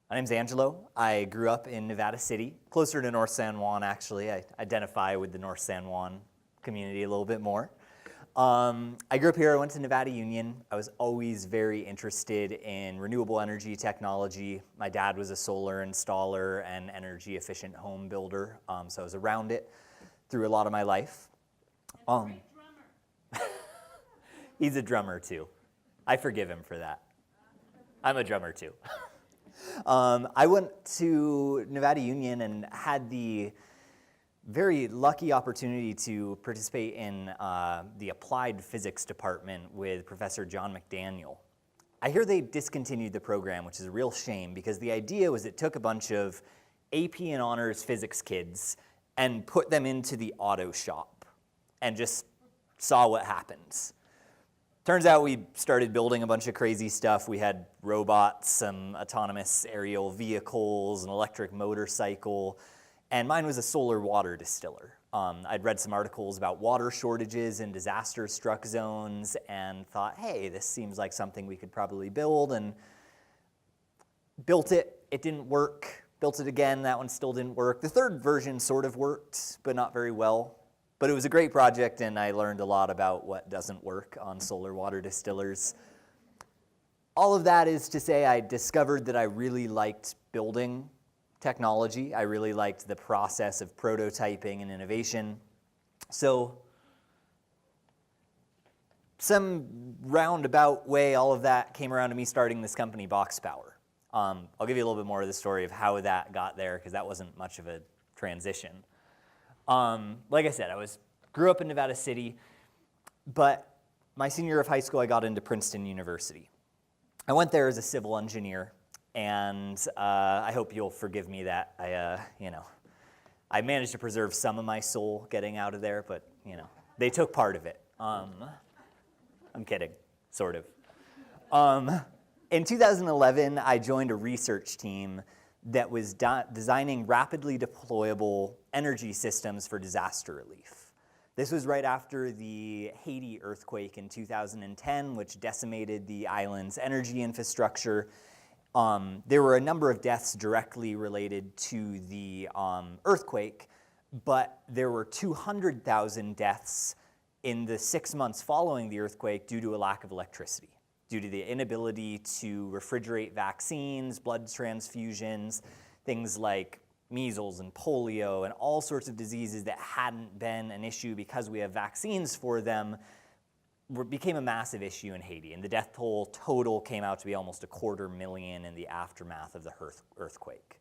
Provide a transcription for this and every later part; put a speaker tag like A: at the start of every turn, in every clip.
A: My name's Angelo. I grew up in Nevada City, closer to North San Juan, actually. I identify with the North San Juan community a little bit more. I grew up here. I went to Nevada Union. I was always very interested in renewable energy technology. My dad was a solar installer and energy efficient home builder, so I was around it through a lot of my life.
B: And a great drummer.
A: He's a drummer too. I forgive him for that. I'm a drummer too. I went to Nevada Union and had the very lucky opportunity to participate in the applied physics department with Professor John McDaniel. I hear they discontinued the program, which is a real shame, because the idea was it took a bunch of AP and honors physics kids and put them into the auto shop and just saw what happens. Turns out we started building a bunch of crazy stuff. We had robots, some autonomous aerial vehicles, an electric motorcycle, and mine was a solar water distiller. I'd read some articles about water shortages in disaster-struck zones and thought, hey, this seems like something we could probably build, and built it. It didn't work. Built it again. That one still didn't work. The third version sort of worked, but not very well. But it was a great project, and I learned a lot about what doesn't work on solar water distillers. All of that is to say I discovered that I really liked building technology. I really liked the process of prototyping and innovation. So some roundabout way, all of that came around to me starting this company, Box Power. I'll give you a little bit more of the story of how that got there, because that wasn't much of a transition. Like I said, grew up in Nevada City, but my senior year of high school, I got into Princeton University. I went there as a civil engineer, and I hope you'll forgive me that I managed to preserve some of my soul getting out of there, but they took part of it. I'm kidding, sort of. In 2011, I joined a research team that was designing rapidly deployable energy systems for disaster relief. This was right after the Haiti earthquake in 2010, which decimated the island's energy infrastructure. There were a number of deaths directly related to the earthquake, but there were 200,000 deaths in the 6 months following the earthquake due to a lack of electricity, due to the inability to refrigerate vaccines, blood transfusions, things like measles and polio and all sorts of diseases that hadn't been an issue because we have vaccines for them, became a massive issue in Haiti. And the death toll total came out to be almost 250,000 in the aftermath of the earthquake.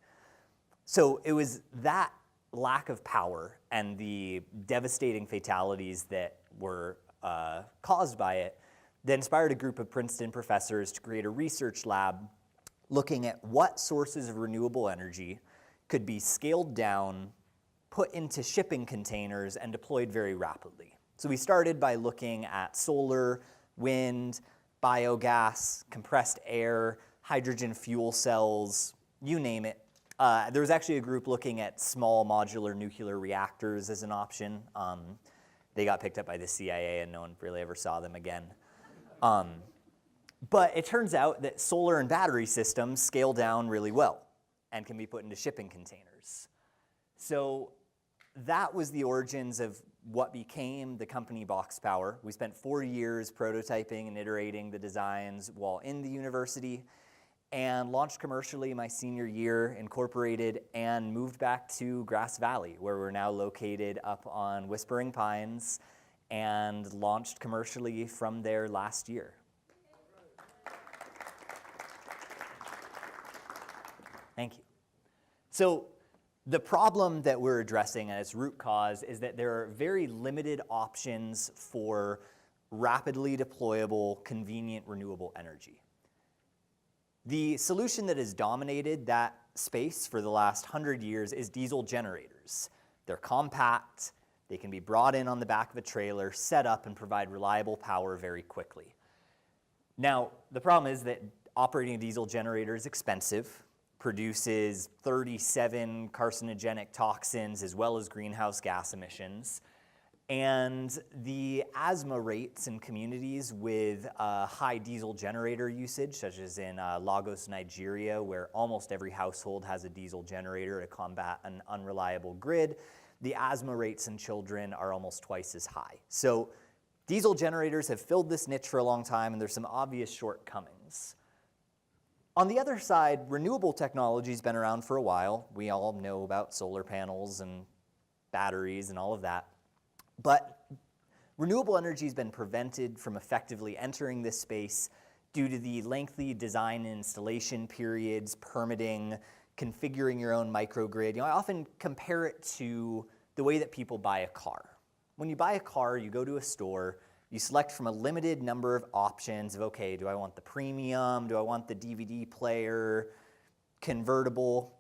A: So it was that lack of power and the devastating fatalities that were caused by it that inspired a group of Princeton professors to create a research lab looking at what sources of renewable energy could be scaled down, put into shipping containers, and deployed very rapidly. So we started by looking at solar, wind, biogas, compressed air, hydrogen fuel cells, you name it. There was actually a group looking at small modular nuclear reactors as an option. They got picked up by the CIA and no one really ever saw them again. But it turns out that solar and battery systems scale down really well and can be put into shipping containers. So that was the origins of what became the company Box Power. We spent 4 years prototyping and iterating the designs while in the university and launched commercially my senior year, incorporated, and moved back to Grass Valley, where we're now located up on Whispering Pines, and launched commercially from there last year. Thank you. So the problem that we're addressing at its root cause is that there are very limited options for rapidly deployable, convenient, renewable energy. The solution that has dominated that space for the last 100 years is diesel generators. They're compact, they can be brought in on the back of a trailer, set up, and provide reliable power very quickly. Now, the problem is that operating a diesel generator is expensive, produces 37 carcinogenic toxins as well as greenhouse gas emissions, And the asthma rates in communities with high diesel generator usage, such as in Lagos, Nigeria, where almost every household has a diesel generator to combat an unreliable grid, the asthma rates in children are almost twice as high. So diesel generators have filled this niche for a long time, and there's some obvious shortcomings. On the other side, renewable technology's been around for a while. We all know about solar panels and batteries and all of that. But renewable energy has been prevented from effectively entering this space due to the lengthy design and installation periods, permitting, configuring your own microgrid. I often compare it to the way that people buy a car. When you buy a car, you go to a store, you select from a limited number of options of, okay, do I want the premium? Do I want the DVD player, convertible?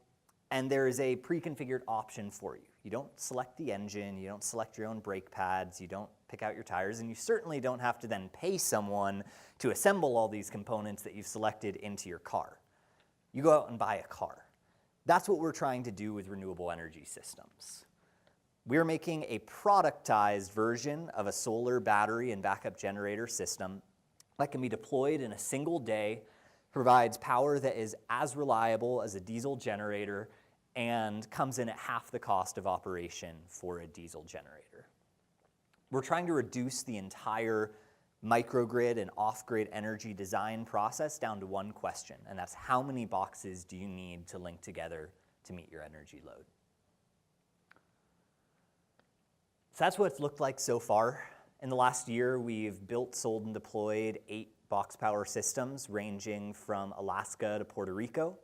A: And there is a pre-configured option for you. You don't select the engine, you don't select your own brake pads, you don't pick out your tires, and you certainly don't have to then pay someone to assemble all these components that you've selected into your car. You go out and buy a car. That's what we're trying to do with renewable energy systems. We're making a productized version of a solar battery and backup generator system that can be deployed in a single day, provides power that is as reliable as a diesel generator, and comes in at half the cost of operation for a diesel generator. We're trying to reduce the entire microgrid and off-grid energy design process down to one question, and that's how many boxes do you need to link together to meet your energy load? So that's what it's looked like so far. In the last year, we've built, sold, and deployed 8 box power systems ranging from Alaska to Puerto Rico.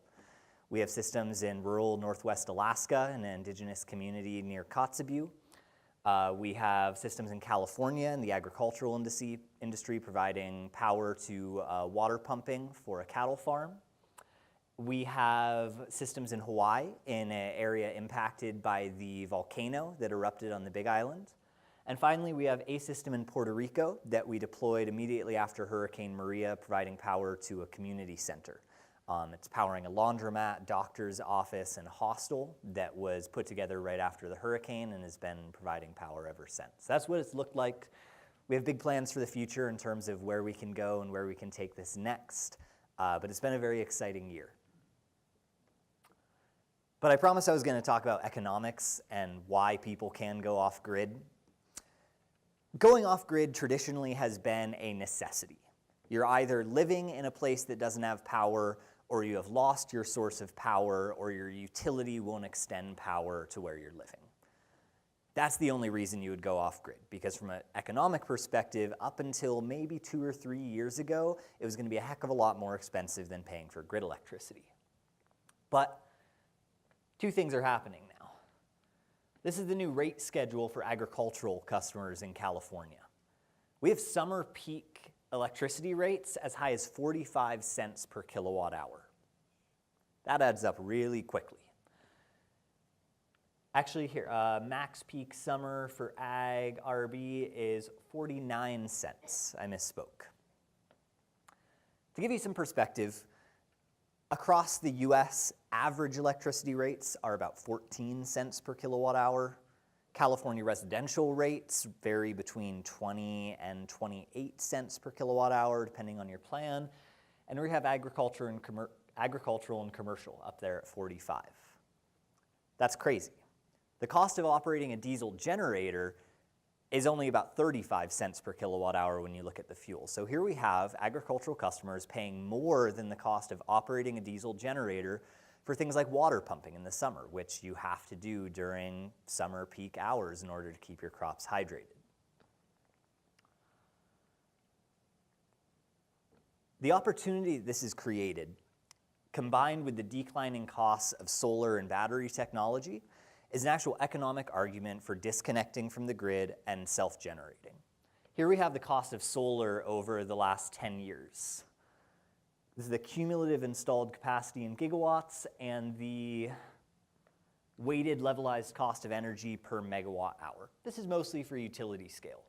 A: We have systems in rural northwest Alaska, in an indigenous community near Kotzebue. We have systems in California in the agricultural industry providing power to water pumping for a cattle farm. We have systems in Hawaii in an area impacted by the volcano that erupted on the Big Island. And finally, we have a system in Puerto Rico that we deployed immediately after Hurricane Maria, providing power to a community center. It's powering a laundromat, doctor's office, and hostel that was put together right after the hurricane and has been providing power ever since. So that's what it's looked like. We have big plans for the future in terms of where we can go and where we can take this next, but it's been a very exciting year. But I promised I was going to talk about economics and why people can go off-grid. Going off-grid traditionally has been a necessity. You're either living in a place that doesn't have power, or you have lost your source of power, or your utility won't extend power to where you're living. That's the only reason you would go off-grid, because from an economic perspective, up until maybe 2 or 3 years ago, it was going to be a heck of a lot more expensive than paying for grid electricity. But 2 things are happening now. This is the new rate schedule for agricultural customers in California. We have summer peak electricity rates as high as 45 cents per kilowatt hour. That adds up really quickly. Actually, here, max peak summer for ag RB is 49 cents. I misspoke. To give you some perspective, across the US, average electricity rates are about 14 cents per kilowatt hour. California residential rates vary between 20 and 28 cents per kilowatt hour, depending on your plan. And we have agricultural and commercial up there at 45. That's crazy. The cost of operating a diesel generator is only about 35 cents per kilowatt hour when you look at the fuel. So here we have agricultural customers paying more than the cost of operating a diesel generator for things like water pumping in the summer, which you have to do during summer peak hours in order to keep your crops hydrated. The opportunity this has created, combined with the declining costs of solar and battery technology, is an actual economic argument for disconnecting from the grid and self-generating. Here we have the cost of solar over the last 10 years. This is the cumulative installed capacity in gigawatts and the weighted levelized cost of energy per megawatt hour. This is mostly for utility scale.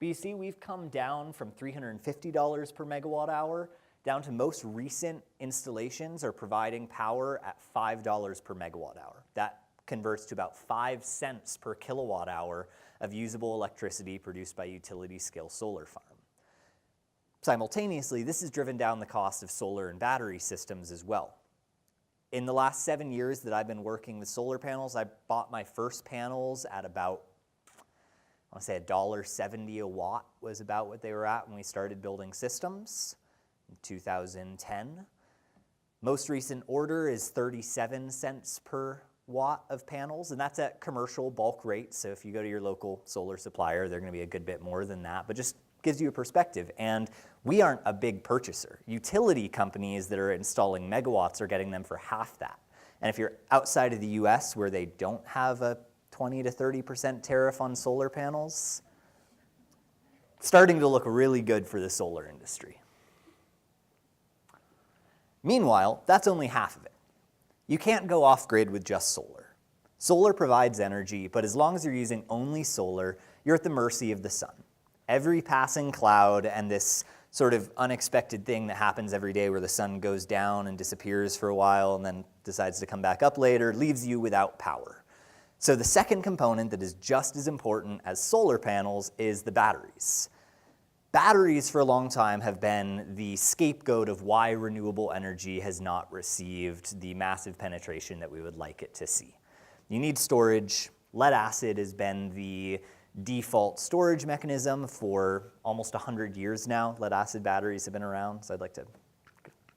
A: But you see, we've come down from $350 per megawatt hour down to most recent installations are providing power at $5 per megawatt hour. That converts to about 5 cents per kilowatt hour of usable electricity produced by utility-scale solar farm. Simultaneously, this has driven down the cost of solar and battery systems as well. In the last 7 years that I've been working with solar panels, I bought my first panels at about, I want to say $1.70 a watt was about what they were at when we started building systems in 2010. Most recent order is 37 cents per watt of panels, and that's at commercial bulk rates. So if you go to your local solar supplier, they're going to be a good bit more than that, but just gives you a perspective. And we aren't a big purchaser. Utility companies that are installing megawatts are getting them for half that. And if you're outside of the US where they don't have a 20 to 30% tariff on solar panels, it's starting to look really good for the solar industry. Meanwhile, that's only half of it. You can't go off-grid with just solar. Solar provides energy, but as long as you're using only solar, you're at the mercy of the sun. Every passing cloud and this sort of unexpected thing that happens every day where the sun goes down and disappears for a while and then decides to come back up later leaves you without power. So the second component that is just as important as solar panels is the batteries. Batteries for a long time have been the scapegoat of why renewable energy has not received the massive penetration that we would like it to see. You need storage. Lead acid has been the default storage mechanism for almost 100 years now. Lead acid batteries have been around, so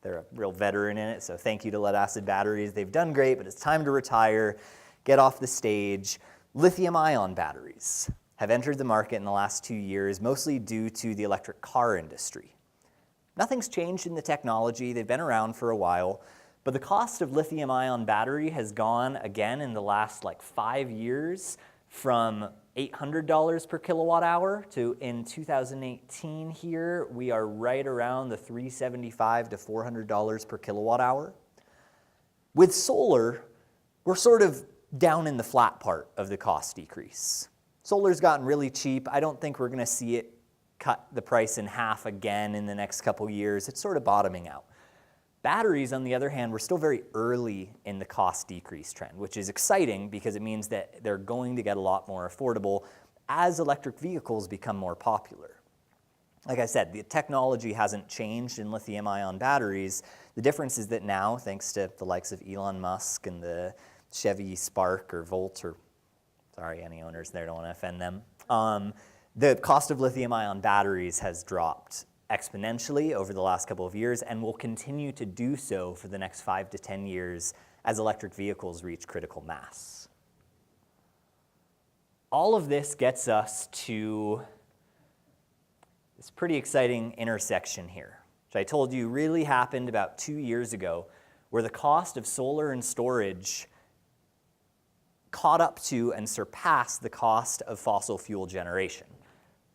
A: they're a real veteran in it, so thank you to lead acid batteries. They've done great, but it's time to retire, get off the stage. Lithium-ion batteries have entered the market in the last 2 years, mostly due to the electric car industry. Nothing's changed in the technology. They've been around for a while, but the cost of lithium-ion battery has gone again in the last 5 years from $800 per kilowatt hour to, in 2018 here, we are right around the $375 to $400 per kilowatt hour. With solar, we're sort of down in the flat part of the cost decrease. Solar's gotten really cheap. I don't think we're going to see it cut the price in half again in the next couple years. It's sort of bottoming out. Batteries, on the other hand, we're still very early in the cost decrease trend, which is exciting because it means that they're going to get a lot more affordable as electric vehicles become more popular. Like I said, the technology hasn't changed in lithium-ion batteries. The difference is that now, thanks to the likes of Elon Musk and the Chevy Spark or Volt, or sorry, any owners there, don't want to offend them, the cost of lithium-ion batteries has dropped exponentially over the last couple of years and will continue to do so for the next 5 to 10 years as electric vehicles reach critical mass. All of this gets us to this pretty exciting intersection here, which I told you really happened about 2 years ago, where the cost of solar and storage caught up to and surpassed the cost of fossil fuel generation.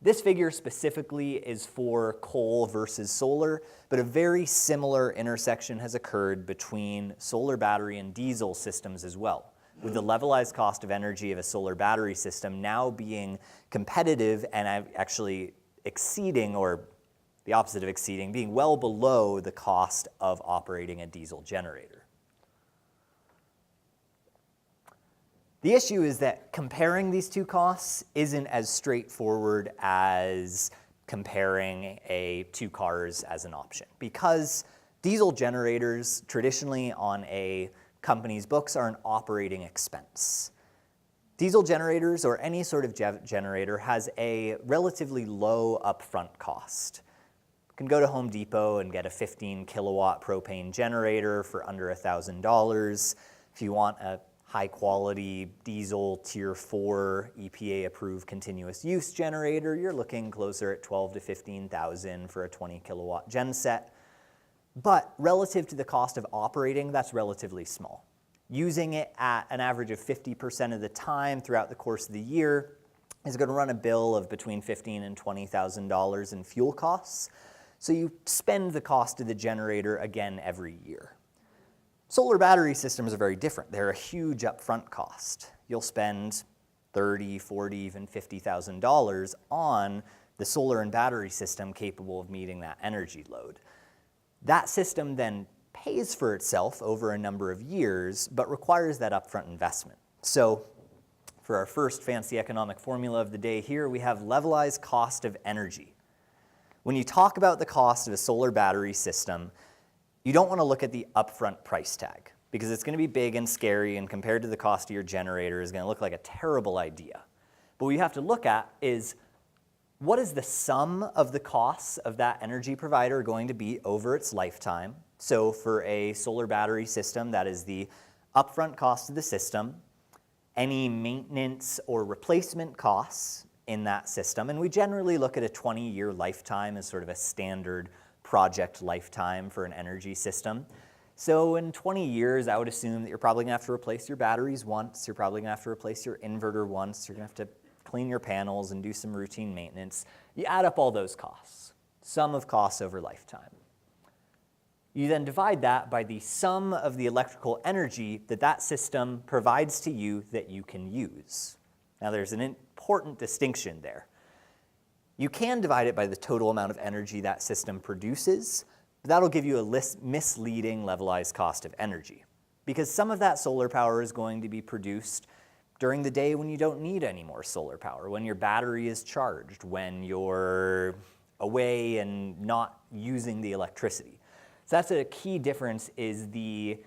A: This figure specifically is for coal versus solar, but a very similar intersection has occurred between solar battery and diesel systems as well, with the levelized cost of energy of a solar battery system now being competitive and actually exceeding, or the opposite of exceeding, being well below the cost of operating a diesel generator. The issue is that comparing these two costs isn't as straightforward as comparing two cars as an option, because diesel generators traditionally on a company's books are an operating expense. Diesel generators, or any sort of generator, has a relatively low upfront cost. You can go to Home Depot and get a 15 kilowatt propane generator for under $1,000. If you want a high-quality diesel Tier 4 EPA-approved continuous use generator, you're looking closer at $12,000 to $15,000 for a 20 kilowatt genset. But relative to the cost of operating, that's relatively small. Using it at an average of 50% of the time throughout the course of the year is going to run a bill of between $15,000 and $20,000 in fuel costs. So you spend the cost of the generator again every year. Solar battery systems are very different. They're a huge upfront cost. You'll spend $30,000, $40,000, even $50,000 on the solar and battery system capable of meeting that energy load. That system then pays for itself over a number of years, but requires that upfront investment. So for our first fancy economic formula of the day here, we have levelized cost of energy. When you talk about the cost of a solar battery system, you don't want to look at the upfront price tag because it's going to be big and scary, and compared to the cost of your generator is going to look like a terrible idea. But what you have to look at is, what is the sum of the costs of that energy provider going to be over its lifetime? So for a solar battery system, that is the upfront cost of the system, any maintenance or replacement costs in that system, and we generally look at a 20-year lifetime as sort of a standard project lifetime for an energy system. So in 20 years, I would assume that you're probably going to have to replace your batteries once, you're probably going to have to replace your inverter once, you're going to have to clean your panels and do some routine maintenance. You add up all those costs, sum of costs over lifetime. You then divide that by the sum of the electrical energy that that system provides to you that you can use. Now there's an important distinction there. You can divide it by the total amount of energy that system produces, but that'll give you a misleading levelized cost of energy, because some of that solar power is going to be produced during the day when you don't need any more solar power, when your battery is charged, when you're away and not using the electricity. So that's a key difference, is the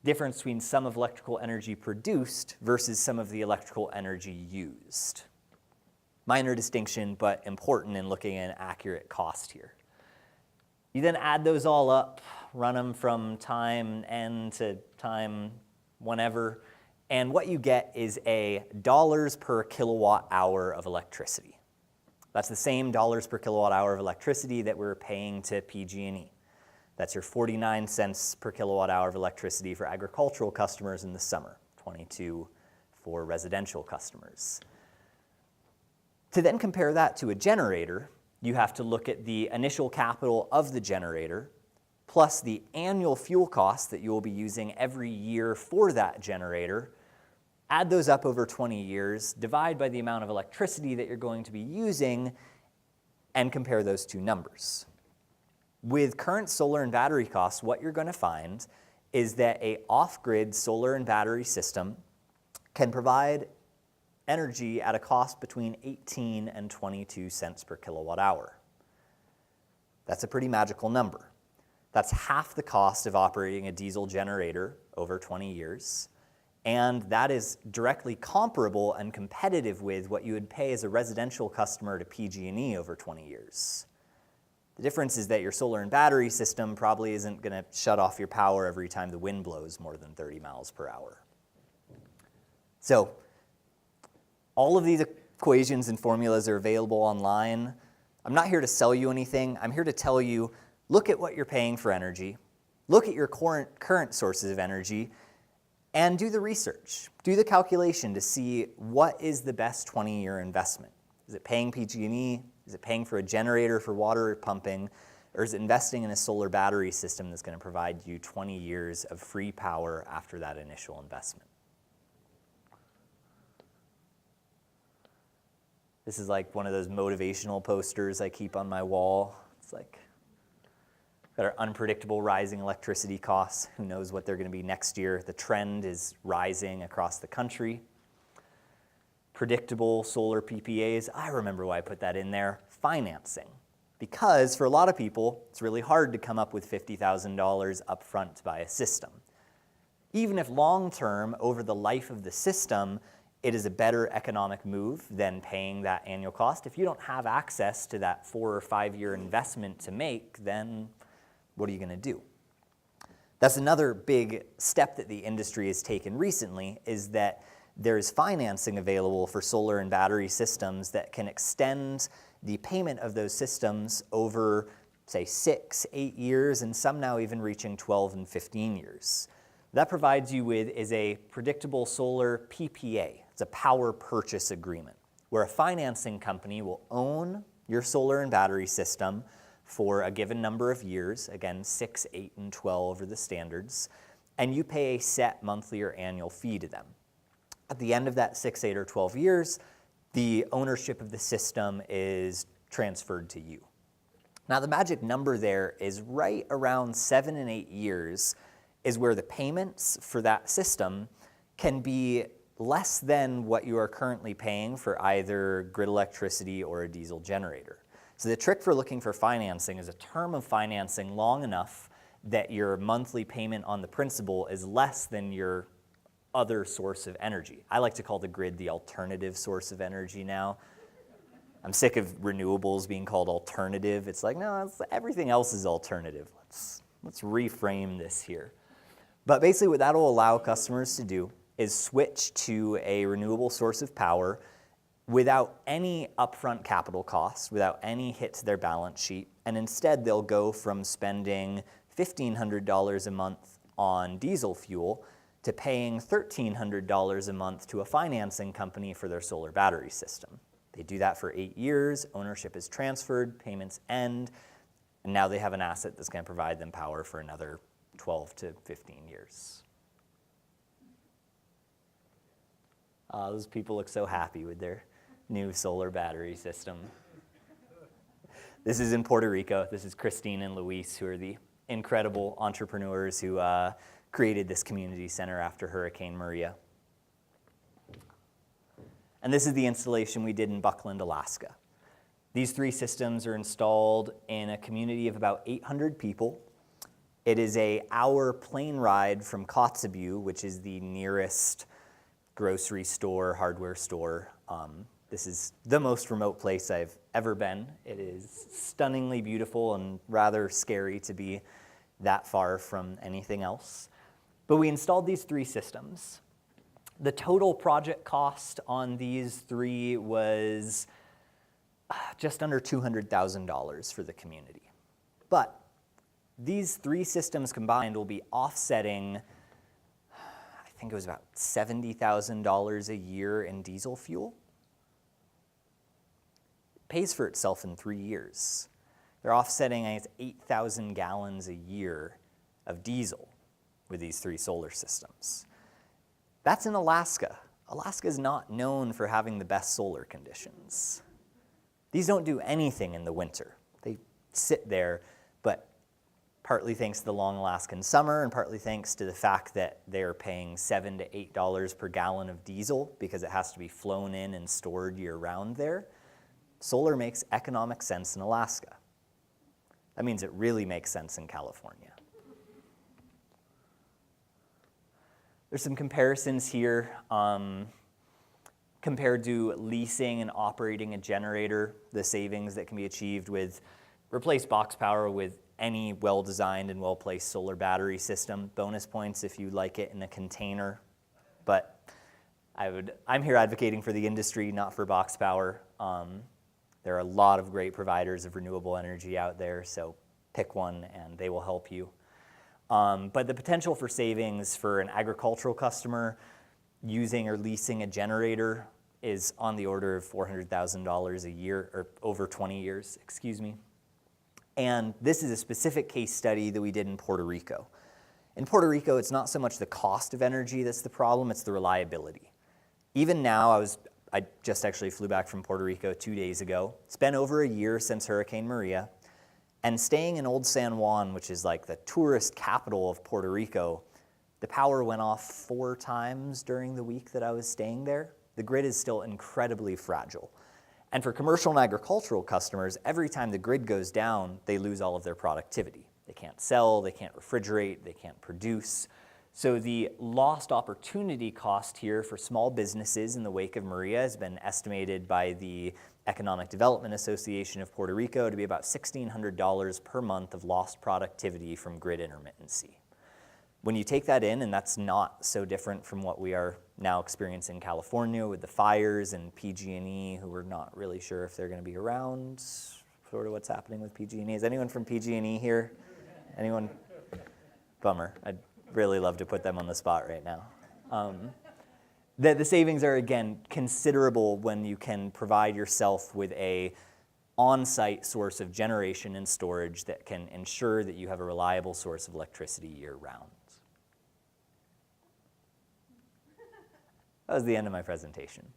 A: difference between some of electrical energy produced versus some of the electrical energy used. Minor distinction, but important in looking at an accurate cost here. You then add those all up, run them from time N to time whenever, and what you get is a dollars per kilowatt hour of electricity. That's the same dollars per kilowatt hour of electricity that we're paying to PG&E. That's your 49 cents per kilowatt hour of electricity for agricultural customers in the summer, 22 for residential customers. To then compare that to a generator, you have to look at the initial capital of the generator, plus the annual fuel costs that you will be using every year for that generator. Add those up over 20 years, divide by the amount of electricity that you're going to be using, and compare those two numbers. With current solar and battery costs, what you're going to find is that an off-grid solar and battery system can provide energy at a cost between 18 and 22 cents per kilowatt hour. That's a pretty magical number. That's half the cost of operating a diesel generator over 20 years, and that is directly comparable and competitive with what you would pay as a residential customer to PG&E over 20 years. The difference is that your solar and battery system probably isn't going to shut off your power every time the wind blows more than 30 miles per hour. So all of these equations and formulas are available online. I'm not here to sell you anything. I'm here to tell you, look at what you're paying for energy, look at your current sources of energy, and do the research. Do the calculation to see what is the best 20-year investment. Is it paying PG&E? Is it paying for a generator for water pumping? Or is it investing in a solar battery system that's going to provide you 20 years of free power after that initial investment? This is like one of those motivational posters I keep on my wall. It's like, got our unpredictable rising electricity costs. Who knows what they're going to be next year? The trend is rising across the country. Predictable solar PPAs. I remember why I put that in there. Financing. Because for a lot of people, it's really hard to come up with $50,000 up front to buy a system. Even if long-term, over the life of the system, it is a better economic move than paying that annual cost. If you don't have access to that 4 or 5 year investment to make, then what are you going to do? That's another big step that the industry has taken recently, is that there's financing available for solar and battery systems that can extend the payment of those systems over, say, 6, 8 years, and some now even reaching 12 and 15 years. That provides you with is a predictable solar PPA. It's a power purchase agreement, where a financing company will own your solar and battery system for a given number of years, again, 6, 8, and 12 are the standards, and you pay a set monthly or annual fee to them. At the end of that 6, 8, or 12 years, the ownership of the system is transferred to you. Now, the magic number there is right around 7 and 8 years is where the payments for that system can be less than what you are currently paying for either grid electricity or a diesel generator. So the trick for looking for financing is a term of financing long enough that your monthly payment on the principal is less than your other source of energy. I like to call the grid the alternative source of energy now. I'm sick of renewables being called alternative. It's like, no, everything else is alternative. Let's reframe this here. But basically what that will allow customers to do is switch to a renewable source of power without any upfront capital costs, without any hit to their balance sheet, and instead they'll go from spending $1,500 a month on diesel fuel to paying $1,300 a month to a financing company for their solar battery system. They do that for 8 years, ownership is transferred, payments end, and now they have an asset that's going to provide them power for another 12 to 15 years. Those people look so happy with their new solar battery system. This is in Puerto Rico. This is Christine and Luis, who are the incredible entrepreneurs who created this community center after Hurricane Maria. And this is the installation we did in Buckland, Alaska. These 3 systems are installed in a community of about 800 people. It is an hour plane ride from Kotzebue, which is the nearest grocery store, hardware store. This is the most remote place I've ever been. It is stunningly beautiful and rather scary to be that far from anything else. But we installed these 3 systems. The total project cost on these 3 was just under $200,000 for the community. But these 3 systems combined will be offsetting, I think it was about $70,000 a year in diesel fuel. It pays for itself in 3 years. They're offsetting, I guess, 8,000 gallons a year of diesel with these 3 solar systems. That's in Alaska. Alaska is not known for having the best solar conditions. These don't do anything in the winter. They sit there, but partly thanks to the long Alaskan summer and partly thanks to the fact that they're paying $7 to $8 per gallon of diesel because it has to be flown in and stored year-round there, solar makes economic sense in Alaska. That means it really makes sense in California. There's some comparisons here compared to leasing and operating a generator, the savings that can be achieved with replace box power with any well-designed and well-placed solar battery system. Bonus points if you like it in a container, but I'm here advocating for the industry, not for box power. There are a lot of great providers of renewable energy out there, so pick one and they will help you. But the potential for savings for an agricultural customer using or leasing a generator is on the order of $400,000 a year, or over 20 years, excuse me. And this is a specific case study that we did in Puerto Rico. In Puerto Rico, it's not so much the cost of energy that's the problem, it's the reliability. Even now, I just actually flew back from Puerto Rico 2 days ago. It's been over a year since Hurricane Maria. And staying in Old San Juan, which is like the tourist capital of Puerto Rico, the power went off 4 times during the week that I was staying there. The grid is still incredibly fragile. And for commercial and agricultural customers, every time the grid goes down, they lose all of their productivity. They can't sell, they can't refrigerate, they can't produce. So the lost opportunity cost here for small businesses in the wake of Maria has been estimated by the Economic Development Association of Puerto Rico to be about $1,600 per month of lost productivity from grid intermittency. When you take that in, and that's not so different from what we are now experiencing in California with the fires and PG&E, who we're not really sure if they're going to be around, sort of what's happening with PG&E. Is anyone from PG&E here? Anyone? Bummer. I'd really love to put them on the spot right now. The savings are, again, considerable when you can provide yourself with a on-site source of generation and storage that can ensure that you have a reliable source of electricity year-round. That was the end of my presentation.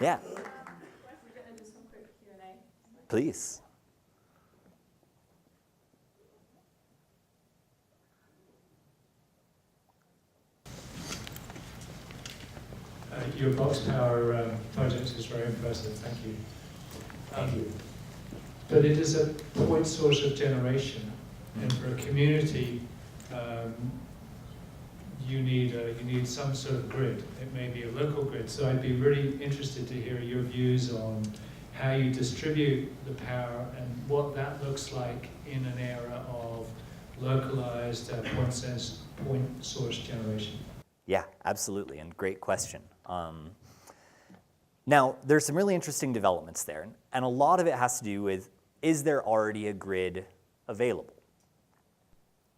A: Yeah.
B: We're going to do some quick Q&A.
A: Please.
C: your box power project is very impressive. Thank you.
D: Thank you.
C: But it is a point source of generation, and for a community, you need some sort of grid. It may be a local grid. So I'd be really interested to hear your views on how you distribute the power and what that looks like in an era of localized point source generation.
A: Yeah, absolutely, and great question. Now, there's some really interesting developments there, and a lot of it has to do with, is there already a grid available?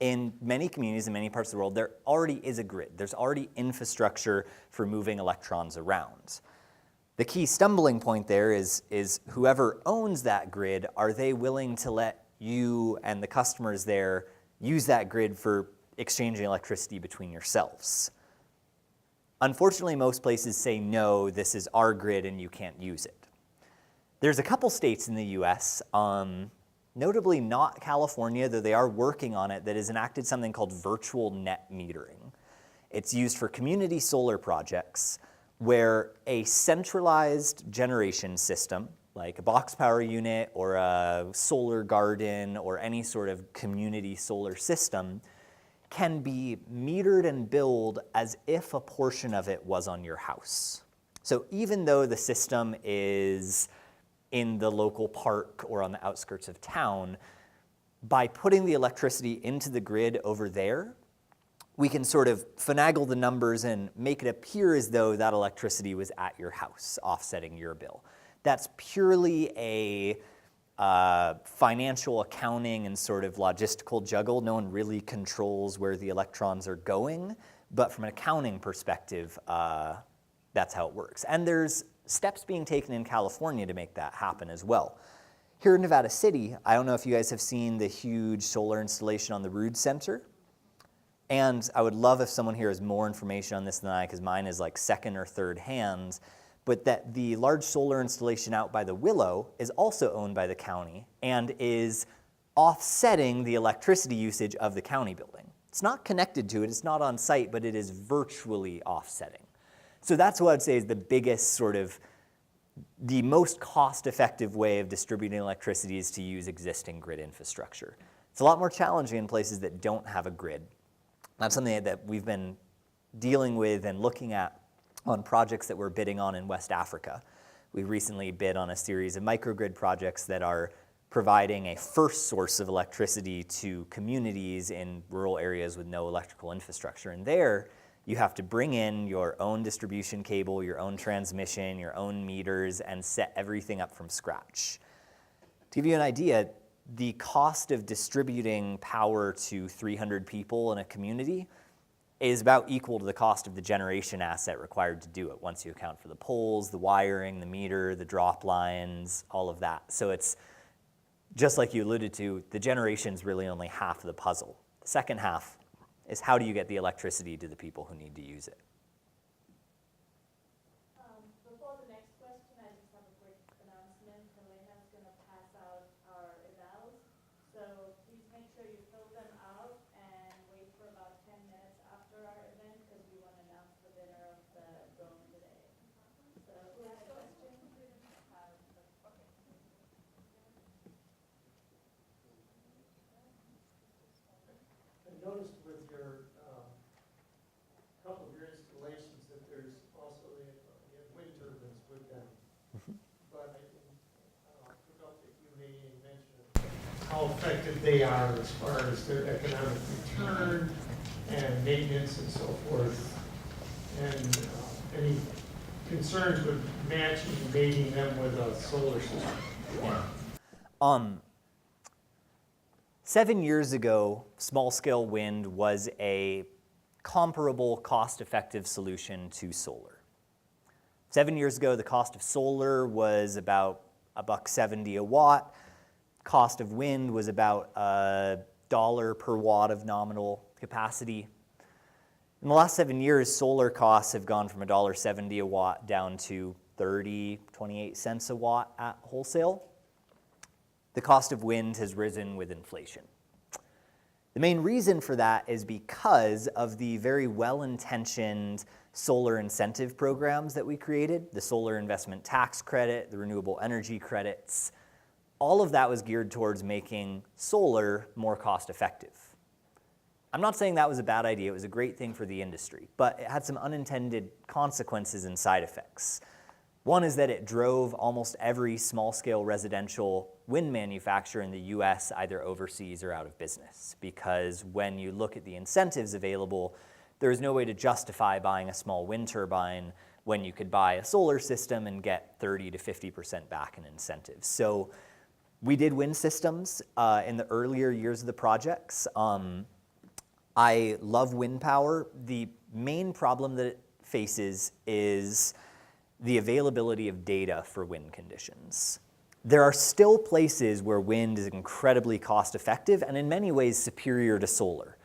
A: In many communities in many parts of the world, there already is a grid. There's already infrastructure for moving electrons around. The key stumbling point there is whoever owns that grid, are they willing to let you and the customers there use that grid for exchanging electricity between yourselves? Unfortunately, most places say, no, this is our grid and you can't use it. There's a couple states in the US, notably not California, though they are working on it, that has enacted something called virtual net metering. It's used for community solar projects where a centralized generation system, like a box power unit or a solar garden or any sort of community solar system, can be metered and billed as if a portion of it was on your house. So even though the system is in the local park or on the outskirts of town, by putting the electricity into the grid over there, we can sort of finagle the numbers and make it appear as though that electricity was at your house, offsetting your bill. That's purely a financial accounting and sort of logistical juggle. No one really controls where the electrons are going, but from an accounting perspective, that's how it works. And there's steps being taken in California to make that happen as well. Here in Nevada City, I don't know if you guys have seen the huge solar installation on the Rood Center. And I would love if someone here has more information on this than I, because mine is like second or third hand. But that the large solar installation out by the Willow is also owned by the county and is offsetting the electricity usage of the county building. It's not connected to it, it's not on site, but it is virtually offsetting. So that's what I'd say is the biggest sort of, the most cost-effective way of distributing electricity is to use existing grid infrastructure. It's a lot more challenging in places that don't have a grid. That's something that we've been dealing with and looking at on projects that we're bidding on in West Africa. We recently bid on a series of microgrid projects that are providing a first source of electricity to communities in rural areas with no electrical infrastructure. And there, you have to bring in your own distribution cable, your own transmission, your own meters, and set everything up from scratch. To give you an idea, the cost of distributing power to 300 people in a community is about equal to the cost of the generation asset required to do it, once you account for the poles, the wiring, the meter, the drop lines, all of that. So it's, just like you alluded to, the generation's really only half of the puzzle. The second half is how do you get the electricity to the people who need to use it?
B: Before the next question, I just have a quick announcement. Helena's going to pass out our evals, so please make sure you fill them out and wait for about 10 minutes after our event because we want to announce the winner of the drone today. So who has a question?
D: I noticed with your couple of your installations that there's also you have wind turbines with them. But I took up that you made a mention of how effective they are as far as their economic return and maintenance and so forth. And any concerns with matching, mating them with a solar system?
A: 7 years ago, small-scale wind was a comparable, cost-effective solution to solar. 7 years ago, the cost of solar was about $1.70 a watt. Cost of wind was about $1 per watt of nominal capacity. In the last 7 years, solar costs have gone from $1.70 a watt down to 28 cents a watt at wholesale. The cost of wind has risen with inflation. The main reason for that is because of the very well-intentioned solar incentive programs that we created, the solar investment tax credit, the renewable energy credits. All of that was geared towards making solar more cost-effective. I'm not saying that was a bad idea, it was a great thing for the industry, but it had some unintended consequences and side effects. One is that it drove almost every small-scale residential wind manufacturer in the US either overseas or out of business, because when you look at the incentives available, there is no way to justify buying a small wind turbine when you could buy a solar system and get 30 to 50% back in incentives. So we did wind systems in the earlier years of the projects. I love wind power. The main problem that it faces is the availability of data for wind conditions. There are still places where wind is incredibly cost effective and in many ways superior to solar.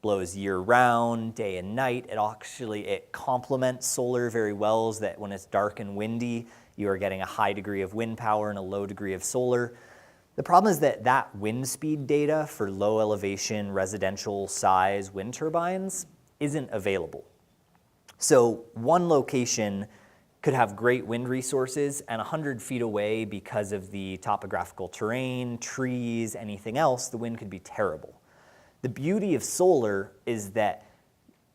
A: Blows year round, day and night. It complements solar very well, so that when it's dark and windy, you are getting a high degree of wind power and a low degree of solar. The problem is that that wind speed data for low elevation residential size wind turbines isn't available. So one location could have great wind resources and 100 feet away, because of the topographical terrain, trees, anything else, the wind could be terrible. The beauty of solar is that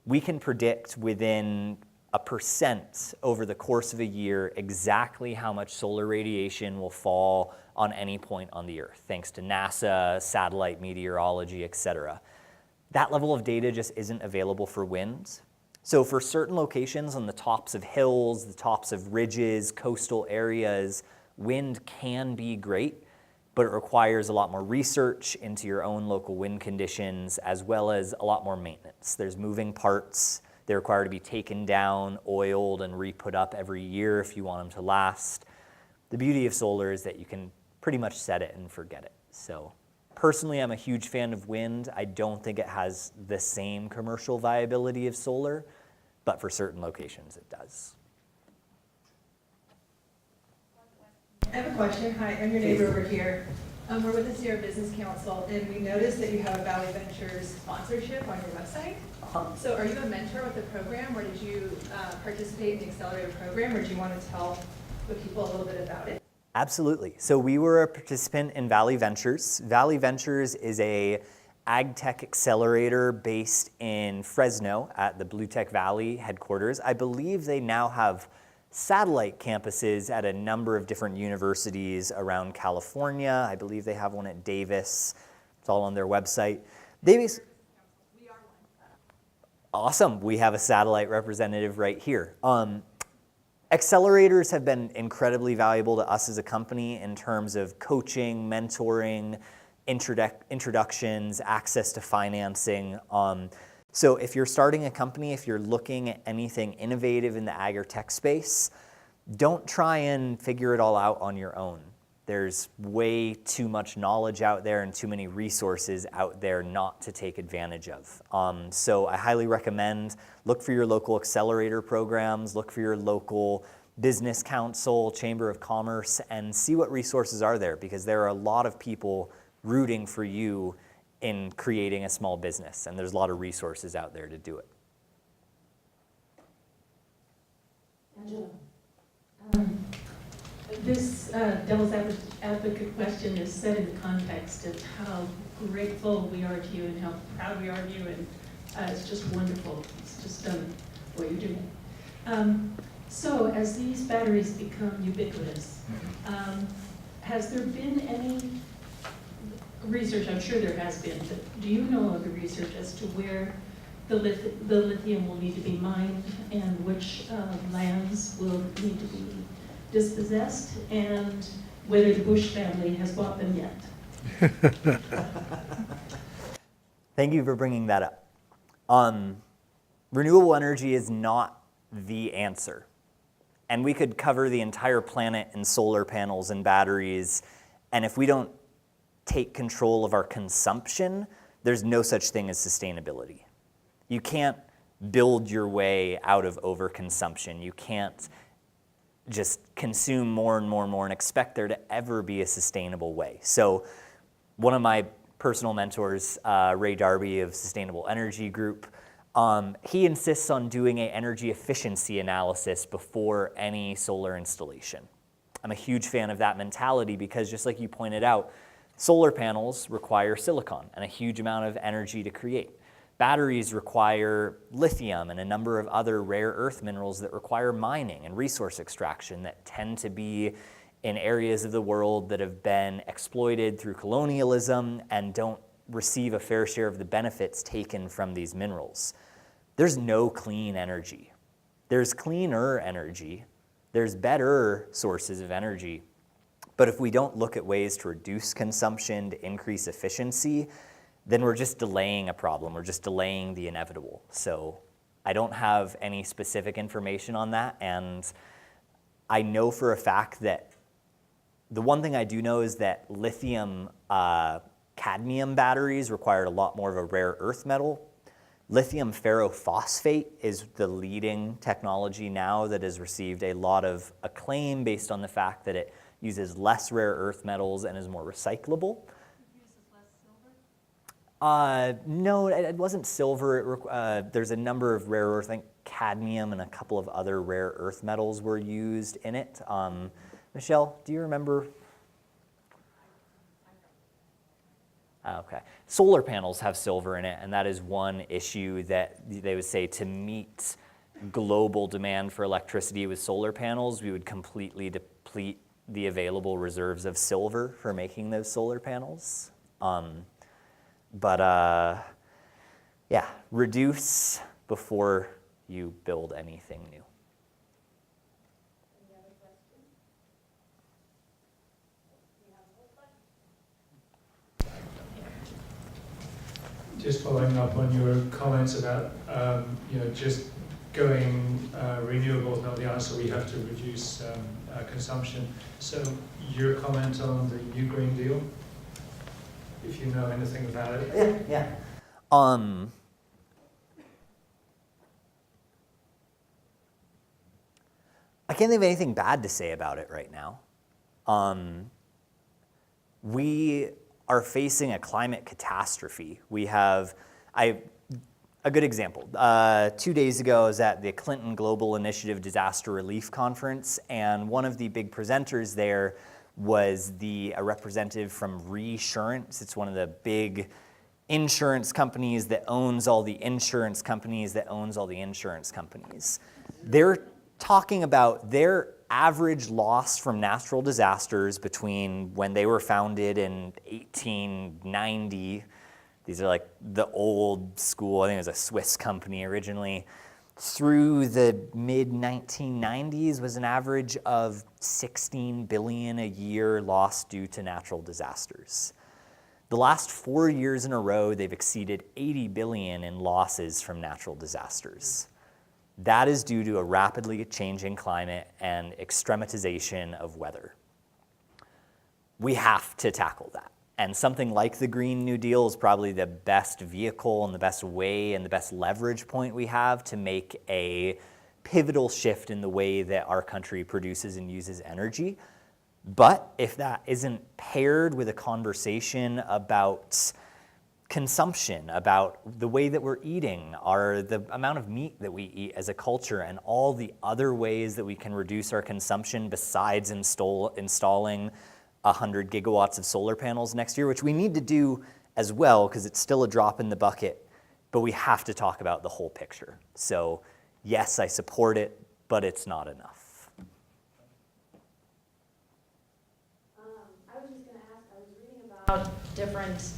A: we can predict within a % over the course of a year exactly how much solar radiation will fall on any point on the Earth, thanks to NASA, satellite meteorology, et cetera. That level of data just isn't available for wind. So for certain locations on the tops of hills, the tops of ridges, coastal areas, wind can be great, but it requires a lot more research into your own local wind conditions, as well as a lot more maintenance. There's moving parts. They require to be taken down, oiled, and re-put up every year if you want them to last. The beauty of solar is that you can pretty much set it and forget it. So personally, I'm a huge fan of wind. I don't think it has the same commercial viability of solar, but for certain locations it does.
E: I have a question. Hi, I'm your neighbor over here. We're with the Sierra Business Council, and we noticed that you have a Valley Ventures sponsorship on your website. So are you a mentor with the program, or did you participate in the accelerator program, or do you want to tell the people a little bit about it?
A: Absolutely. So we were a participant in Valley Ventures. Valley Ventures is a AgTech accelerator based in Fresno at the Blue Tech Valley headquarters. I believe they now have satellite campuses at a number of different universities around California. I believe they have one at Davis. It's all on their website. Awesome. We have a satellite representative right here. Accelerators have been incredibly valuable to us as a company in terms of coaching, mentoring, introductions, access to financing. So if you're starting a company, if you're looking at anything innovative in the ag or tech space, don't try and figure it all out on your own. There's way too much knowledge out there and too many resources out there not to take advantage of. So I highly recommend look for your local accelerator programs, look for your local business council, chamber of commerce, and see what resources are there, because there are a lot of people rooting for you in creating a small business, and there's a lot of resources out there to do it.
F: Angelo, this devil's advocate question is set in the context of how grateful we are to you and how proud we are of you, and it's just wonderful. It's just what you're doing. So as these batteries become ubiquitous, has there been any research? I'm sure there has been, but do you know of the research as to where the lithium will need to be mined and which lands will need to be dispossessed, and whether the Bush family has bought them yet?
A: Thank you for bringing that up. Renewable energy is not the answer. And we could cover the entire planet in solar panels and batteries, and if we don't take control of our consumption, there's no such thing as sustainability. You can't build your way out of overconsumption. You can't just consume more and more and more and expect there to ever be a sustainable way. So one of my personal mentors, Ray Darby of Sustainable Energy Group, he insists on doing an energy efficiency analysis before any solar installation. I'm a huge fan of that mentality because, just like you pointed out, solar panels require silicon and a huge amount of energy to create. Batteries require lithium and a number of other rare earth minerals that require mining and resource extraction that tend to be in areas of the world that have been exploited through colonialism and don't receive a fair share of the benefits taken from these minerals. There's no clean energy. There's cleaner energy. There's better sources of energy. But if we don't look at ways to reduce consumption, to increase efficiency, then we're just delaying a problem. We're just delaying the inevitable. So I don't have any specific information on that. And I know for a fact that the one thing I do know is that lithium cadmium batteries required a lot more of a rare earth metal. Lithium ferrophosphate is the leading technology now that has received a lot of acclaim based on the fact that it uses less rare earth metals and is more recyclable. No, it wasn't silver. There's a number of rare earth, I think cadmium and a couple of other rare earth metals were used in it. Michelle, do you remember? Okay. Solar panels have silver in it, and that is one issue that they would say to meet global demand for electricity with solar panels, we would completely deplete the available reserves of silver for making those solar panels. Yeah, reduce before you build anything new.
B: Any other questions? We have more questions?
C: Just following up on your comments about, just going renewables not the answer, we have to reduce consumption. So your comment on the New Green Deal, if you know anything about it?
A: Yeah. I can't think of anything bad to say about it right now. We are facing a climate catastrophe. We have, a good example. 2 days ago, I was at the Clinton Global Initiative Disaster Relief Conference, and one of the big presenters there was a representative from Reassurance. It's one of the big insurance companies that owns all the insurance companies that owns all the insurance companies. They're talking about their average loss from natural disasters between when they were founded in 1890. These are like the old school, I think it was a Swiss company originally, through the mid-1990s was an average of $16 billion a year lost due to natural disasters. The last 4 years in a row, they've exceeded $80 billion in losses from natural disasters. That is due to a rapidly changing climate and extrematization of weather. We have to tackle that. And something like the Green New Deal is probably the best vehicle and the best way and the best leverage point we have to make a pivotal shift in the way that our country produces and uses energy. But if that isn't paired with a conversation about consumption, about the way that we're eating, or the amount of meat that we eat as a culture, and all the other ways that we can reduce our consumption besides installing 100 gigawatts of solar panels next year, which we need to do as well because it's still a drop in the bucket, but we have to talk about the whole picture. So yes, I support it, but it's not enough.
G: I was just going to ask, I was reading about different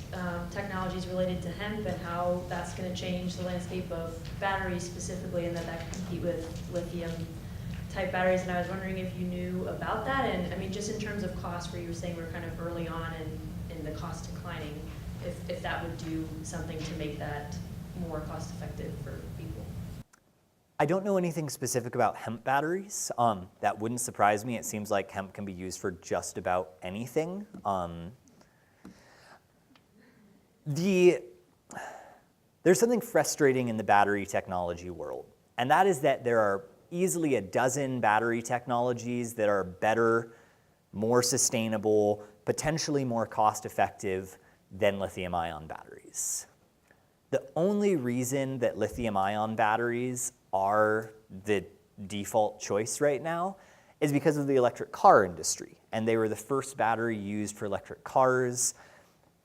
G: technologies related to hemp and how that's going to change the landscape of batteries specifically, and that can compete with lithium type batteries, and I was wondering if you knew about that, and I mean, just in terms of cost, where you were saying we're kind of early on in the cost declining, if that would do something to make that more cost effective for people.
A: I don't know anything specific about hemp batteries. That wouldn't surprise me. It seems like hemp can be used for just about anything. There's something frustrating in the battery technology world, and that is that there are easily a dozen battery technologies that are better, more sustainable, potentially more cost-effective than lithium-ion batteries. The only reason that lithium-ion batteries are the default choice right now is because of the electric car industry, and they were the first battery used for electric cars.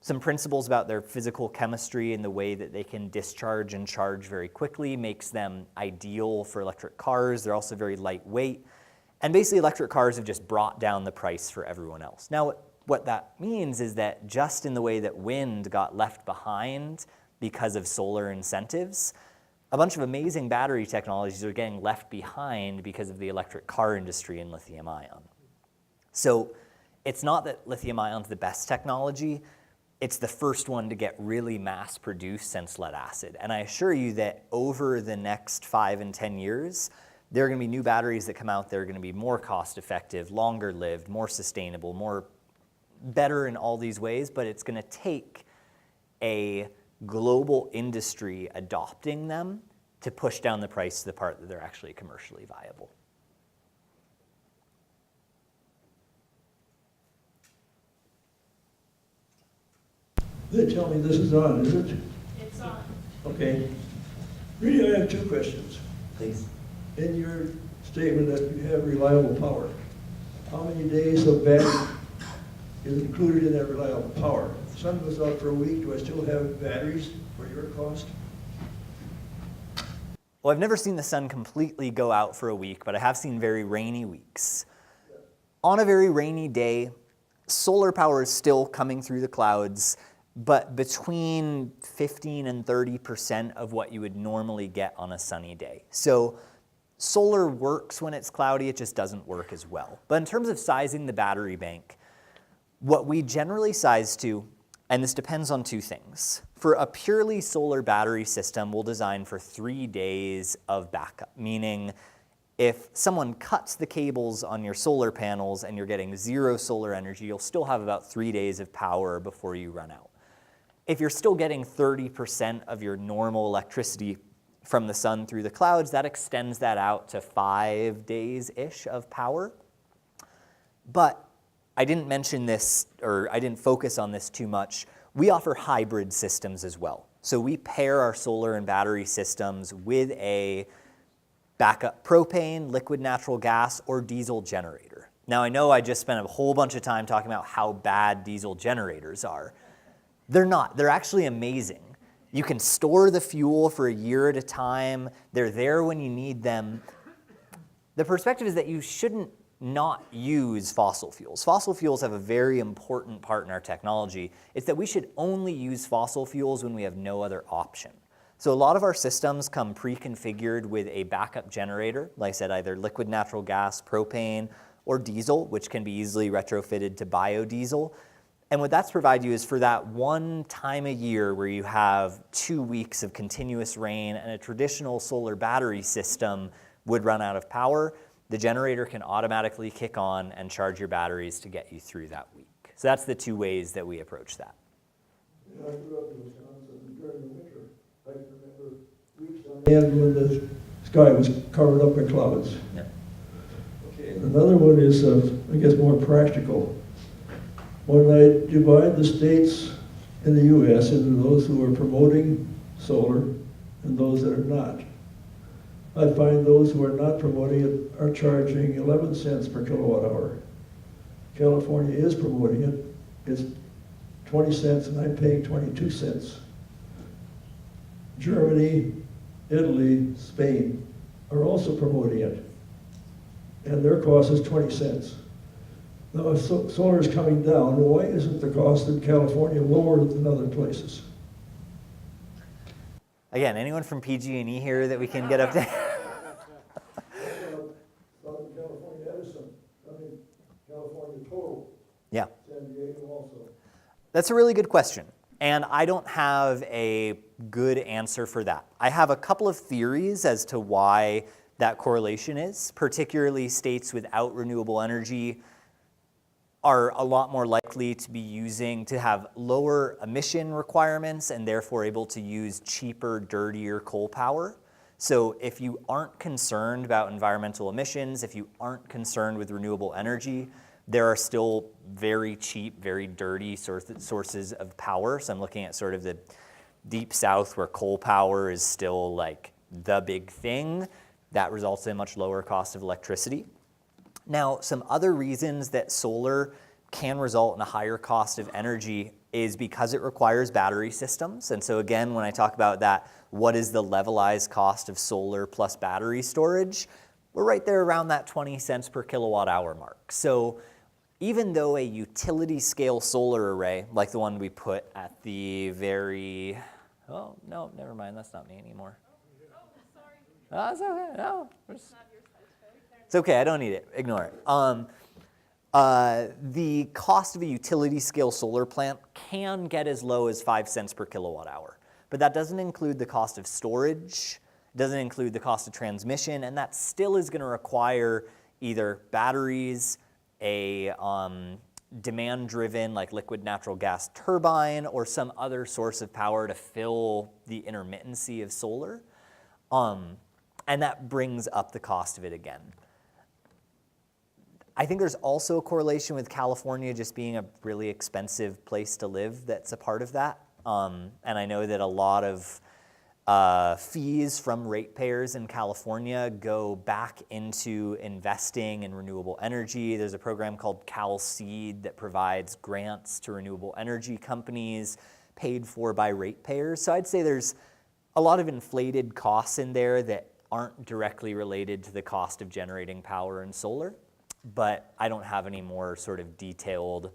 A: Some principles about their physical chemistry and the way that they can discharge and charge very quickly makes them ideal for electric cars. They're also very lightweight. And basically, electric cars have just brought down the price for everyone else. Now, what that means is that just in the way that wind got left behind because of solar incentives, a bunch of amazing battery technologies are getting left behind because of the electric car industry and lithium-ion. So it's not that lithium-ion is the best technology, it's the first one to get really mass-produced since lead acid. And I assure you that over the next 5 and 10 years, there are going to be new batteries that come out that are going to be more cost-effective, longer-lived, more sustainable, better in all these ways, but it's going to take a global industry adopting them to push down the price to the part that they're actually commercially viable.
H: They tell me this is on, is it?
B: It's on.
H: Okay. Really, I have 2 questions.
A: Please.
H: In your statement that you have reliable power, how many days of battery is included in that reliable power? If the sun goes out for a week, do I still have batteries for your cost?
A: Well, I've never seen the sun completely go out for a week, but I have seen very rainy weeks. On a very rainy day, solar power is still coming through the clouds, but between 15 and 30% of what you would normally get on a sunny day. So solar works when it's cloudy, it just doesn't work as well. But in terms of sizing the battery bank, what we generally size to, and this depends on 2 things. For a purely solar battery system, we'll design for 3 days of backup, meaning if someone cuts the cables on your solar panels and you're getting 0 solar energy, you'll still have about 3 days of power before you run out. If you're still getting 30% of your normal electricity from the sun through the clouds, that extends that out to 5 days-ish of power. But I didn't mention this, or I didn't focus on this too much. We offer hybrid systems as well. So we pair our solar and battery systems with a backup propane, liquid natural gas, or diesel generator. Now, I know I just spent a whole bunch of time talking about how bad diesel generators are. They're not. They're actually amazing. You can store the fuel for a year at a time. They're there when you need them. The perspective is that you shouldn't not use fossil fuels. Fossil fuels have a very important part in our technology. It's that we should only use fossil fuels when we have no other option. So a lot of our systems come pre-configured with a backup generator, like I said, either liquid natural gas, propane, or diesel, which can be easily retrofitted to biodiesel. And what that's provide you is for that one time a year where you have 2 weeks of continuous rain and a traditional solar battery system would run out of power, the generator can automatically kick on and charge your batteries to get you through that week. So that's the 2 ways that we approach that.
H: I grew up in Wisconsin during the winter. I can remember weeks on end when the sky was covered up by clouds.
A: Yep.
H: Okay, and another one is, I guess, more practical. When I divide the states in the U.S. into those who are promoting solar and those that are not, I find those who are not promoting it are charging 11 cents per kilowatt hour. California is promoting it. It's 20 cents and I'm paying 22 cents. Germany, Italy, Spain are also promoting it. And their cost is 20 cents. Now, if solar is coming down, why isn't the cost in California lower than other places?
A: Again, anyone from PG&E here that we can get up there?
H: Southern California Edison, California total.
A: Yeah.
H: San Diego also.
A: That's a really good question. And I don't have a good answer for that. I have a couple of theories as to why that correlation is, particularly states without renewable energy are a lot more likely to have lower emission requirements and therefore able to use cheaper, dirtier coal power. So if you aren't concerned about environmental emissions, if you aren't concerned with renewable energy, There are still very cheap, very dirty sources of power. So I'm looking at sort of the deep south where coal power is still like the big thing. That results in a much lower cost of electricity. Now, some other reasons that solar can result in a higher cost of energy is because it requires battery systems. And so again, when I talk about that, what is the levelized cost of solar plus battery storage? We're right there around that 20 cents per kilowatt hour mark. So even though a utility scale solar array, like the one we put at the very, oh, no, never mind, that's not me anymore. Oh, it's okay, no. It's okay, I don't need it, ignore it. The cost of a utility scale solar plant can get as low as 5 cents per kilowatt hour, but that doesn't include the cost of storage, doesn't include the cost of transmission, and that still is gonna require either batteries, a demand-driven like liquid natural gas turbine, or some other source of power to fill the intermittency of solar. And that brings up the cost of it again. I think there's also a correlation with California just being a really expensive place to live that's a part of that. And I know that a lot of fees from ratepayers in California go back into investing in renewable energy. There's a program called CalSeed that provides grants to renewable energy companies paid for by ratepayers. So I'd say there's a lot of inflated costs in there that aren't directly related to the cost of generating power in solar, but I don't have any more sort of detailed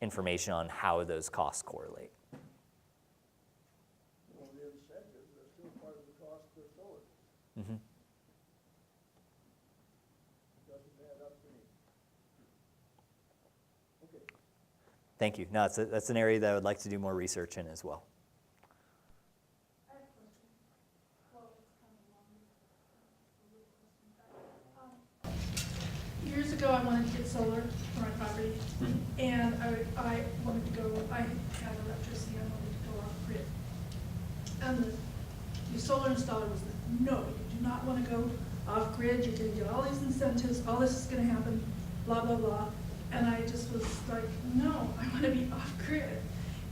A: information on how those costs correlate.
H: Well, the incentives are still part of the cost of solar.
A: Mm-hmm.
H: Doesn't add up to me. Okay.
A: Thank you. No, that's an area that I would like to do more research in as well.
B: I have a question. Well, it's kind of long. Years ago, I wanted to get solar for my property, and I wanted to go, I had electricity, I wanted to go off grid. And the solar installer was like, no, you do not want to go off grid, you're going to get all these incentives, all this is going to happen, blah, blah, blah. And I just was like, no, I want to be off grid.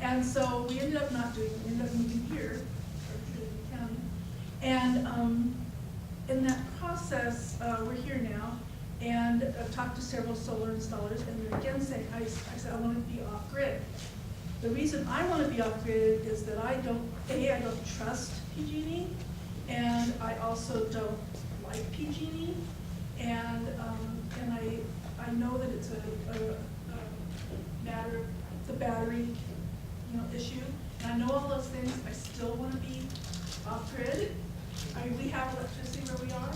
B: And so we ended up not doing it, we ended up moving here, or to the county. And in that process, we're here now, and I've talked to several solar installers, and they're again saying, I said, I want to be off grid. The reason I want to be off grid is that I don't trust PG&E, and I also don't like PG&E, and I know that it's a matter of the battery, issue, and I know all those things. I still want to be off grid. I mean, we have electricity where we are,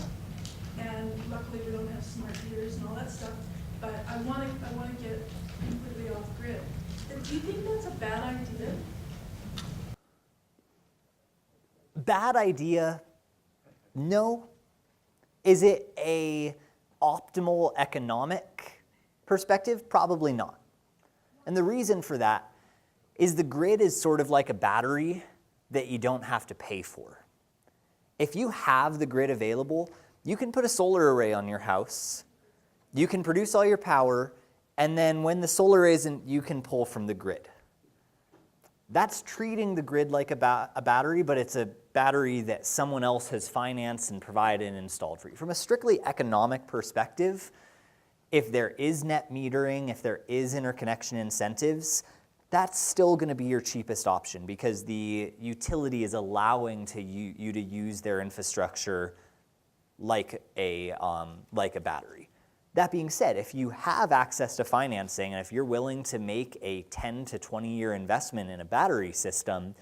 B: and luckily we don't have smart meters and all that stuff. But I want to get completely off grid. Do you think that's a bad idea?
A: Bad idea? No. Is it a optimal economic perspective? Probably not. And the reason for that is the grid is sort of like a battery that you don't have to pay for. If you have the grid available, you can put a solar array on your house, you can produce all your power, and then when the solar isn't, you can pull from the grid. That's treating the grid like a battery, but it's a battery that someone else has financed and provided and installed for you. From a strictly economic perspective, if there is net metering, if there is interconnection incentives, that's still going to be your cheapest option because the utility is allowing you to use their infrastructure like a battery. That being said, if you have access to financing and if you're willing to make a 10 to 20 year investment in a battery system,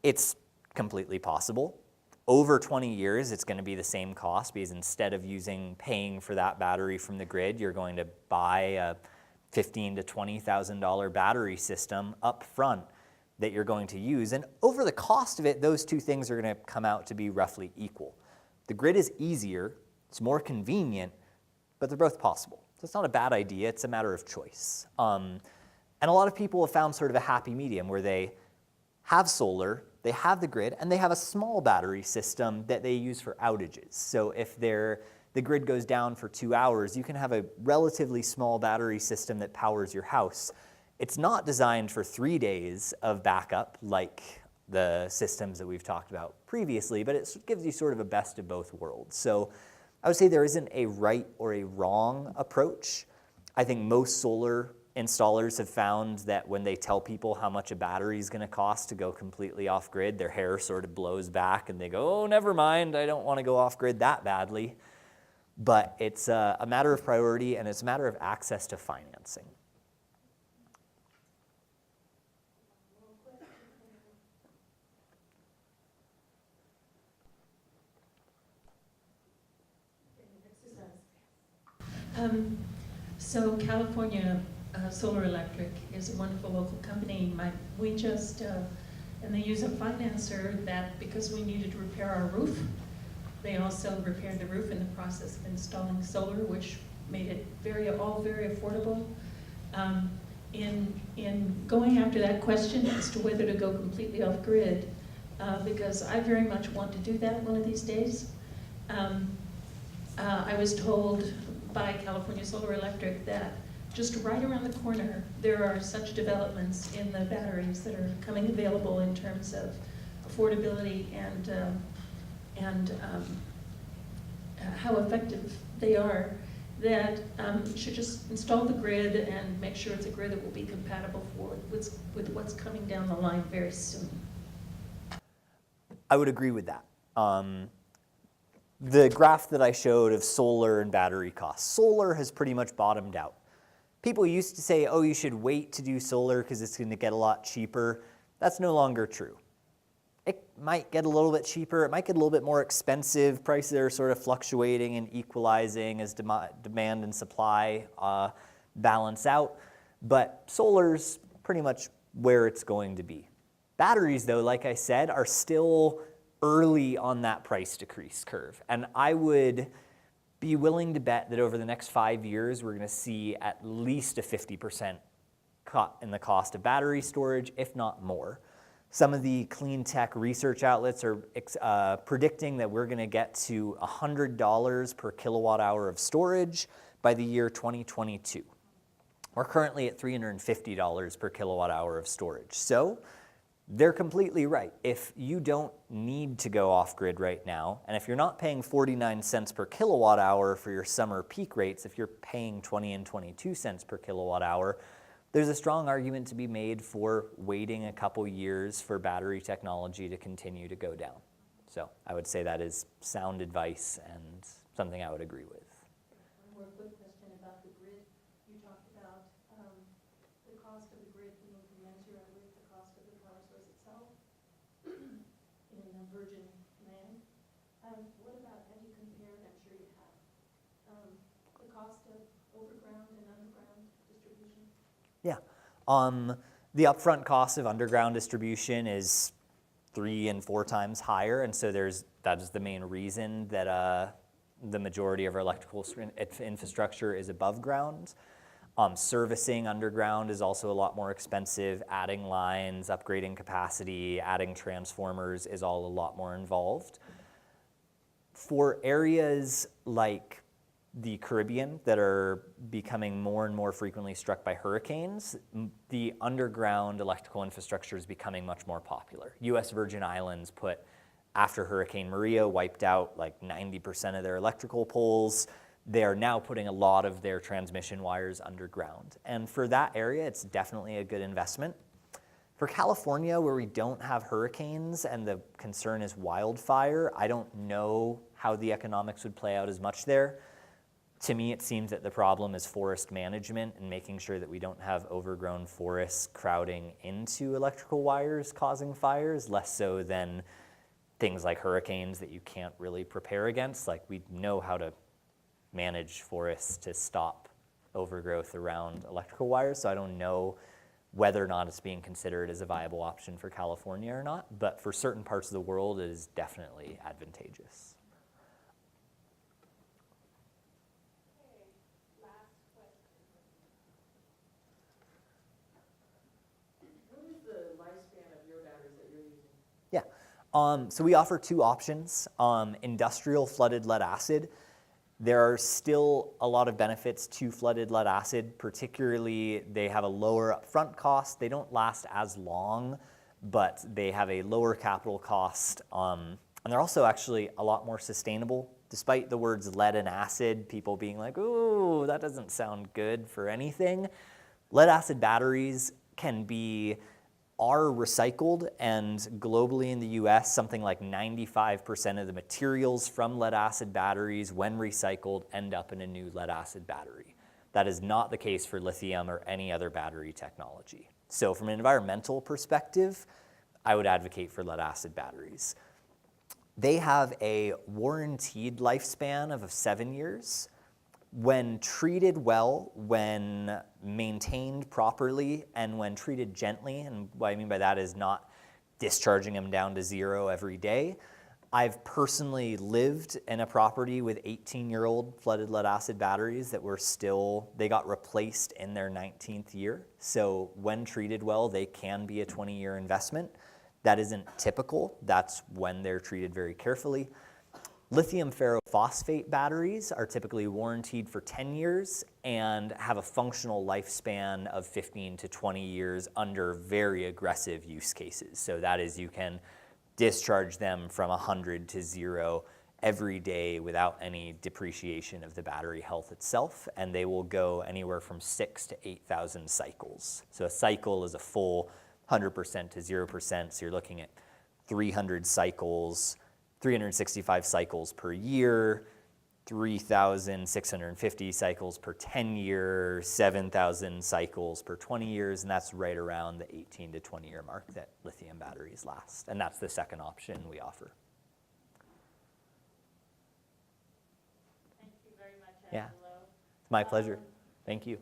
A: it's completely possible. Over 20 years, it's going to be the same cost because instead of paying for that battery from the grid, you're going to buy a $15,000 to $20,000 battery system up front that you're going to use. And over the cost of it, those two things are going to come out to be roughly equal. The grid is easier, it's more convenient, but they're both possible. So it's not a bad idea, it's a matter of choice. And a lot of people have found sort of a happy medium where they have solar, they have the grid, and they have a small battery system that they use for outages. So if they the grid goes down for 2 hours, you can have a relatively small battery system that powers your house. It's not designed for 3 days of backup like the systems that we've talked about previously, but it gives you sort of a best of both worlds. So I would say there isn't a right or a wrong approach. I think most solar installers have found that when they tell people how much a battery is going to cost to go completely off grid, their hair sort of blows back and they go, oh, never mind, I don't want to go off grid that badly. But it's a matter of priority, and it's a matter of access to financing.
F: So California Solar Electric is a wonderful local company. And they use a financer that, because we needed to repair our roof, they also repaired the roof in the process of installing solar, which made it all very affordable. In going after that question as to whether to go completely off grid, because I very much want to do that one of these days. I was told by California Solar Electric that just right around the corner, there are such developments in the batteries that are coming available in terms of affordability and how effective they are, that you should just install the grid and make sure it's a grid that will be compatible with what's coming down the line very soon.
A: I would agree with that. The graph that I showed of solar and battery costs, solar has pretty much bottomed out. People used to say, oh, you should wait to do solar because it's going to get a lot cheaper. That's no longer true. It might get a little bit cheaper. It might get a little bit more expensive. Prices are sort of fluctuating and equalizing as demand and supply balance out. But solar's pretty much where it's going to be. Batteries, though, like I said, are still early on that price decrease curve. And I would be willing to bet that over the next 5 years, we're going to see at least a 50% cut in the cost of battery storage, if not more. Some of the clean tech research outlets are predicting that we're going to get to $100 per kilowatt hour of storage by the year 2022. We're currently at $350 per kilowatt hour of storage. So they're completely right. If you don't need to go off grid right now, and if you're not paying 49 cents per kilowatt hour for your summer peak rates, if you're paying 20 and 22 cents per kilowatt hour, there's a strong argument to be made for waiting a couple years for battery technology to continue to go down. So I would say that is sound advice and something I would agree with.
F: One more quick question about the grid. You talked about the cost of the grid being commensurate with the cost of the power source itself in a virgin land. What about, have you compared, I'm sure you have, the cost of overground and underground distribution?
A: Yeah. The upfront cost of underground distribution is 3 and 4 times higher, and so that is the main reason that the majority of our electrical infrastructure is above ground. Servicing underground is also a lot more expensive. Adding lines, upgrading capacity, adding transformers is all a lot more involved. For areas like the Caribbean that are becoming more and more frequently struck by hurricanes, the underground electrical infrastructure is becoming much more popular. U.S. Virgin Islands after Hurricane Maria, wiped out like 90% of their electrical poles. They are now putting a lot of their transmission wires underground. And for that area, it's definitely a good investment. For California, where we don't have hurricanes and the concern is wildfire, I don't know how the economics would play out as much there. To me, it seems that the problem is forest management and making sure that we don't have overgrown forests crowding into electrical wires causing fires, less so than things like hurricanes that you can't really prepare against. Like, we know how to manage forests to stop overgrowth around electrical wires, so I don't know whether or not it's being considered as a viable option for California or not, but for certain parts of the world, it is definitely advantageous. So we offer 2 options. Industrial flooded lead acid There are still a lot of benefits to flooded lead acid, particularly they have a lower upfront cost. They don't last as long, but they have a lower capital cost. And they're also actually a lot more sustainable. Despite the words lead and acid, people being like, ooh, that doesn't sound good for anything. Lead acid batteries are recycled, and globally in the US, something like 95% of the materials from lead acid batteries, when recycled, end up in a new lead acid battery. That is not the case for lithium or any other battery technology. So from an environmental perspective, I would advocate for lead acid batteries. They have a warranted lifespan of 7 years. When treated well, when maintained properly, and when treated gently, and what I mean by that is not discharging them down to zero every day. I've personally lived in a property with 18-year-old flooded lead acid batteries that they got replaced in their 19th year. So when treated well, they can be a 20-year investment. That isn't typical. That's when they're treated very carefully. Lithium ferrophosphate batteries are typically warranted for 10 years and have a functional lifespan of 15 to 20 years under very aggressive use cases. So that is, you can discharge them from 100 to 0 every day without any depreciation of the battery health itself, and they will go anywhere from 6,000 to 8,000 cycles. So a cycle is a full 100% to 0%, so you're looking at 300 cycles, 365 cycles per year, 3,650 cycles per 10 year, 7,000 cycles per 20 years, and that's right around the 18 to 20 year mark that lithium batteries last. And that's the second option we offer.
B: Thank you very much,
A: Yeah.
B: Angelo.
A: It's my pleasure. Thank you.